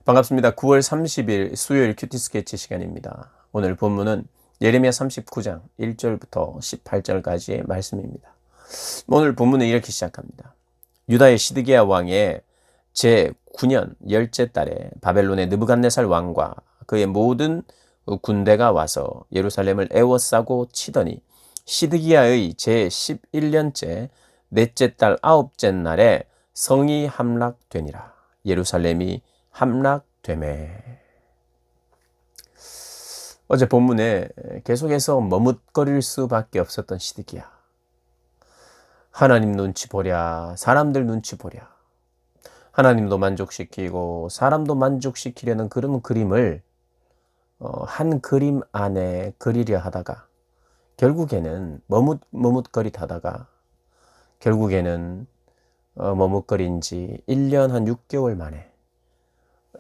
반갑습니다. 9월 30일 수요일 큐티 스케치 시간입니다. 오늘 본문은 예레미야 39장 1절부터 18절까지의 말씀입니다. 오늘 본문은 이렇게 시작합니다. 유다의 시드기야 왕의 제9년 열째 달에 바벨론의 느부갓네살 왕과 그의 모든 군대가 와서 예루살렘을 에워싸고 치더니 시드기야의 제11년째 넷째 달 아홉째 날에 성이 함락되니라. 예루살렘이 함락되매. 어제 본문에 계속해서 머뭇거릴 수밖에 없었던 시드기야. 하나님 눈치 보랴, 사람들 눈치 보랴. 하나님도 만족시키고 사람도 만족시키려는 그런 그림을 한 그림 안에 그리려 하다가 결국에는 머뭇거리다가 결국에는 머뭇거린 지 1년 한 6개월 만에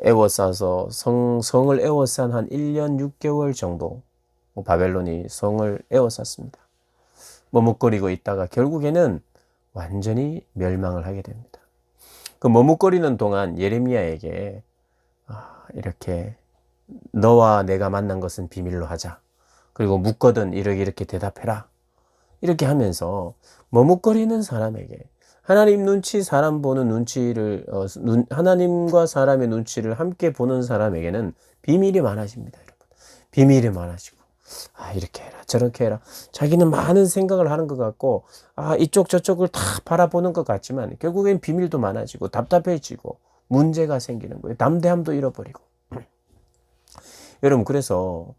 에워싸서 성을 에워싼 한 1년 6개월 정도 바벨론이 성을 에워쌌습니다. 머뭇거리고 있다가 결국에는 완전히 멸망을 하게 됩니다. 그 머뭇거리는 동안 예레미야에게 이렇게 너와 내가 만난 것은 비밀로 하자. 그리고 묻거든 이렇게 대답해라. 이렇게 하면서 머뭇거리는 사람에게 하나님 눈치, 사람 보는 눈치를 하나님과 사람의 눈치를 함께 보는 사람에게는 비밀이 많아집니다, 여러분. 비밀이 많아지고 이렇게 해라, 저렇게 해라. 자기는 많은 생각을 하는 것 같고 이쪽 저쪽을 다 바라보는 것 같지만 결국엔 비밀도 많아지고 답답해지고 문제가 생기는 거예요. 담대함도 잃어버리고. 여러분, 그래서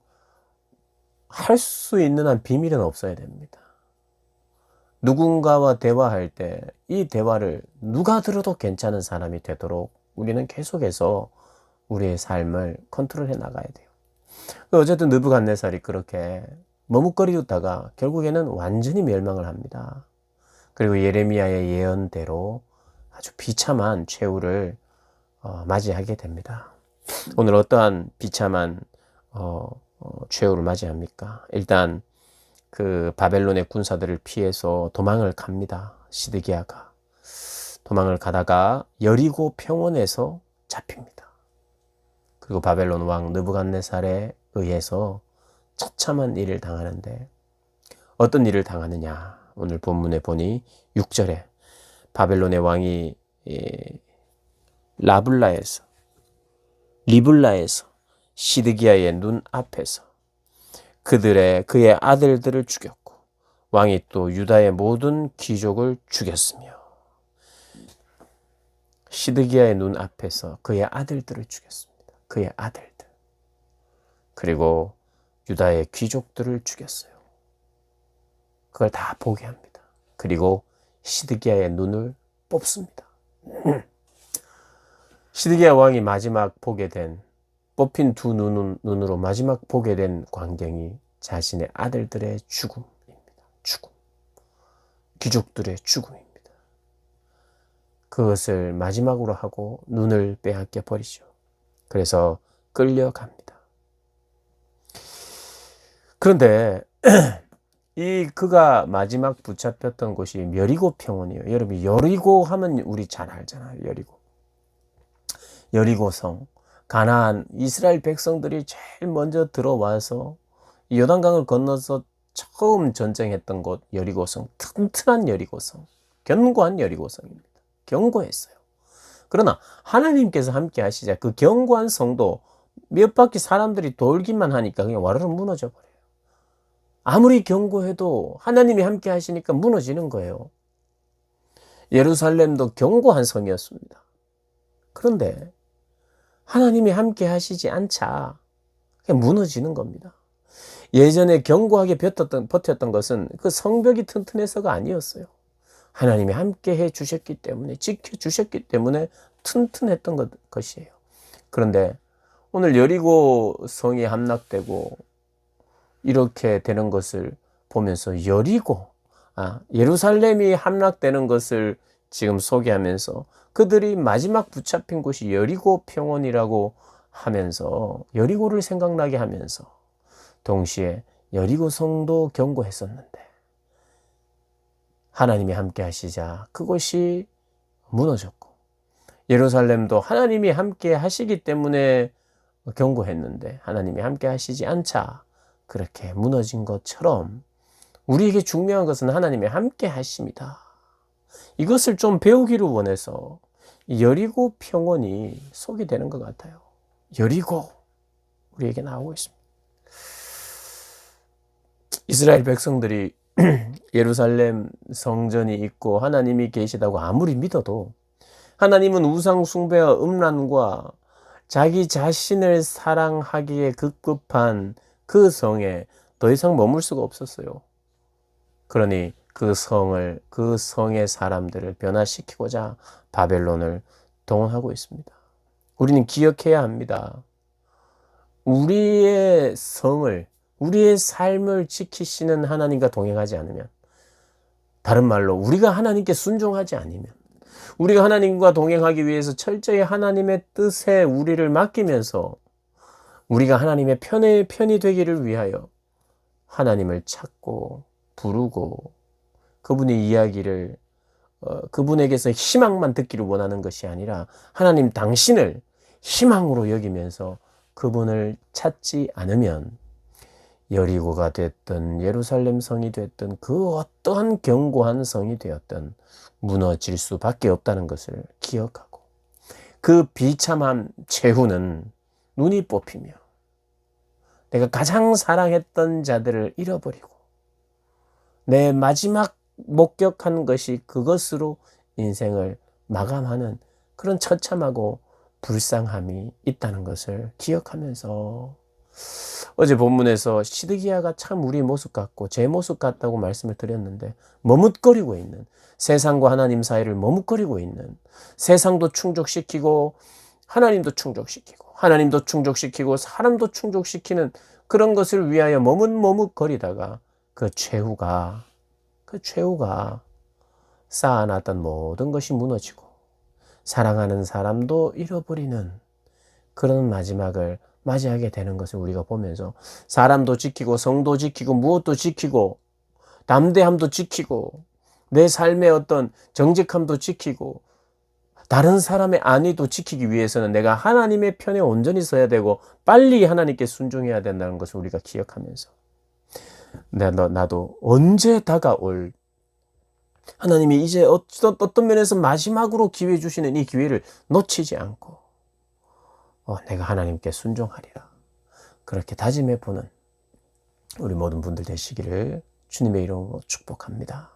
할 수 있는 한 비밀은 없어야 됩니다. 누군가와 대화할 때 이 대화를 누가 들어도 괜찮은 사람이 되도록 우리는 계속해서 우리의 삶을 컨트롤해 나가야 돼요. 어쨌든 느부갓네살이 그렇게 머뭇거리다가 결국에는 완전히 멸망을 합니다. 그리고 예레미야의 예언대로 아주 비참한 최후를 맞이하게 됩니다. 오늘 어떠한 비참한 최후를 맞이합니까? 일단 그 바벨론의 군사들을 피해서 도망을 갑니다. 시드기야가 도망을 가다가 여리고 평원에서 잡힙니다. 그리고 바벨론 왕 느부갓네살에 의해서 처참한 일을 당하는데 어떤 일을 당하느냐? 오늘 본문에 보니 6절에 바벨론의 왕이 리블라에서 시드기야의 눈 앞에서 그의 아들들을 죽였고 왕이 또 유다의 모든 귀족을 죽였으며 시드기야의 눈 앞에서 그의 아들들을 죽였습니다. 그의 아들들. 그리고 유다의 귀족들을 죽였어요. 그걸 다 보게 합니다. 그리고 시드기야의 눈을 뽑습니다. 시드기야 왕이 마지막 뽑힌 두 눈으로 마지막 보게 된 광경이 자신의 아들들의 죽음입니다. 죽음. 귀족들의 죽음입니다. 그것을 마지막으로 하고 눈을 빼앗겨 버리죠. 그래서 끌려갑니다. 그런데 그가 마지막 붙잡혔던 곳이 여리고 평원이에요. 여러분, 여리고 하면 우리 잘 알잖아요. 여리고성. 가나안 이스라엘 백성들이 제일 먼저 들어와서 요단강을 건너서 처음 전쟁했던 곳 여리고성. 튼튼한 여리고성. 견고한 여리고성입니다. 견고했어요. 그러나 하나님께서 함께 하시자 그 견고한 성도 몇 바퀴 사람들이 돌기만 하니까 그냥 와르르 무너져 버려요. 아무리 견고해도 하나님이 함께 하시니까 무너지는 거예요. 예루살렘도 견고한 성이었습니다. 그런데 하나님이 함께 하시지 않자 그냥 무너지는 겁니다. 예전에 견고하게 버텼던 것은 그 성벽이 튼튼해서가 아니었어요. 하나님이 함께 해 주셨기 때문에, 지켜주셨기 때문에 튼튼했던 것이에요. 그런데 오늘 여리고 성이 함락되고 이렇게 되는 것을 보면서 예루살렘이 함락되는 것을 지금 소개하면서 그들이 마지막 붙잡힌 곳이 여리고 평원이라고 하면서 여리고를 생각나게 하면서 동시에 여리고 성도 견고했었는데 하나님이 함께 하시자 그곳이 무너졌고 예루살렘도 하나님이 함께 하시기 때문에 견고했는데 하나님이 함께 하시지 않자 그렇게 무너진 것처럼 우리에게 중요한 것은 하나님이 함께 하십니다. 이것을 좀 배우기를 원해서 여리고 평원이 속이 되는 것 같아요. 여리고 우리에게 나오고 있습니다. 이스라엘 백성들이 예루살렘 성전이 있고 하나님이 계시다고 아무리 믿어도 하나님은 우상 숭배와 음란과 자기 자신을 사랑하기에 급급한 그 성에 더 이상 머물 수가 없었어요. 그러니 그 성의 사람들을 변화시키고자 바벨론을 동원하고 있습니다. 우리는 기억해야 합니다. 우리의 성을, 우리의 삶을 지키시는 하나님과 동행하지 않으면, 다른 말로 우리가 하나님께 순종하지 않으면, 우리가 하나님과 동행하기 위해서 철저히 하나님의 뜻에 우리를 맡기면서 우리가 하나님의 편이 되기를 위하여 하나님을 찾고 부르고 그분의 이야기를 그분에게서 희망만 듣기를 원하는 것이 아니라 하나님 당신을 희망으로 여기면서 그분을 찾지 않으면 여리고가 됐든 예루살렘 성이 됐든 그 어떠한 견고한 성이 되었든 무너질 수밖에 없다는 것을 기억하고, 그 비참한 최후는 눈이 뽑히며 내가 가장 사랑했던 자들을 잃어버리고 내 마지막 목격한 것이 그것으로 인생을 마감하는 그런 처참하고 불쌍함이 있다는 것을 기억하면서, 어제 본문에서 시드기야가 참 우리 모습 같고 제 모습 같다고 말씀을 드렸는데, 머뭇거리고 있는, 세상과 하나님 사이를 머뭇거리고 있는, 세상도 충족시키고 하나님도 충족시키고 하나님도 충족시키고 사람도 충족시키는 그런 것을 위하여 머뭇거리다가 그 최후가 쌓아놨던 모든 것이 무너지고 사랑하는 사람도 잃어버리는 그런 마지막을 맞이하게 되는 것을 우리가 보면서, 사람도 지키고 성도 지키고 무엇도 지키고 담대함도 지키고 내 삶의 어떤 정직함도 지키고 다른 사람의 안위도 지키기 위해서는 내가 하나님의 편에 온전히 서야 되고 빨리 하나님께 순종해야 된다는 것을 우리가 기억하면서, 나도 언제 다가올 하나님이 이제 어떤 면에서 마지막으로 기회 주시는 이 기회를 놓치지 않고 내가 하나님께 순종하리라, 그렇게 다짐해 보는 우리 모든 분들 되시기를 주님의 이름으로 축복합니다.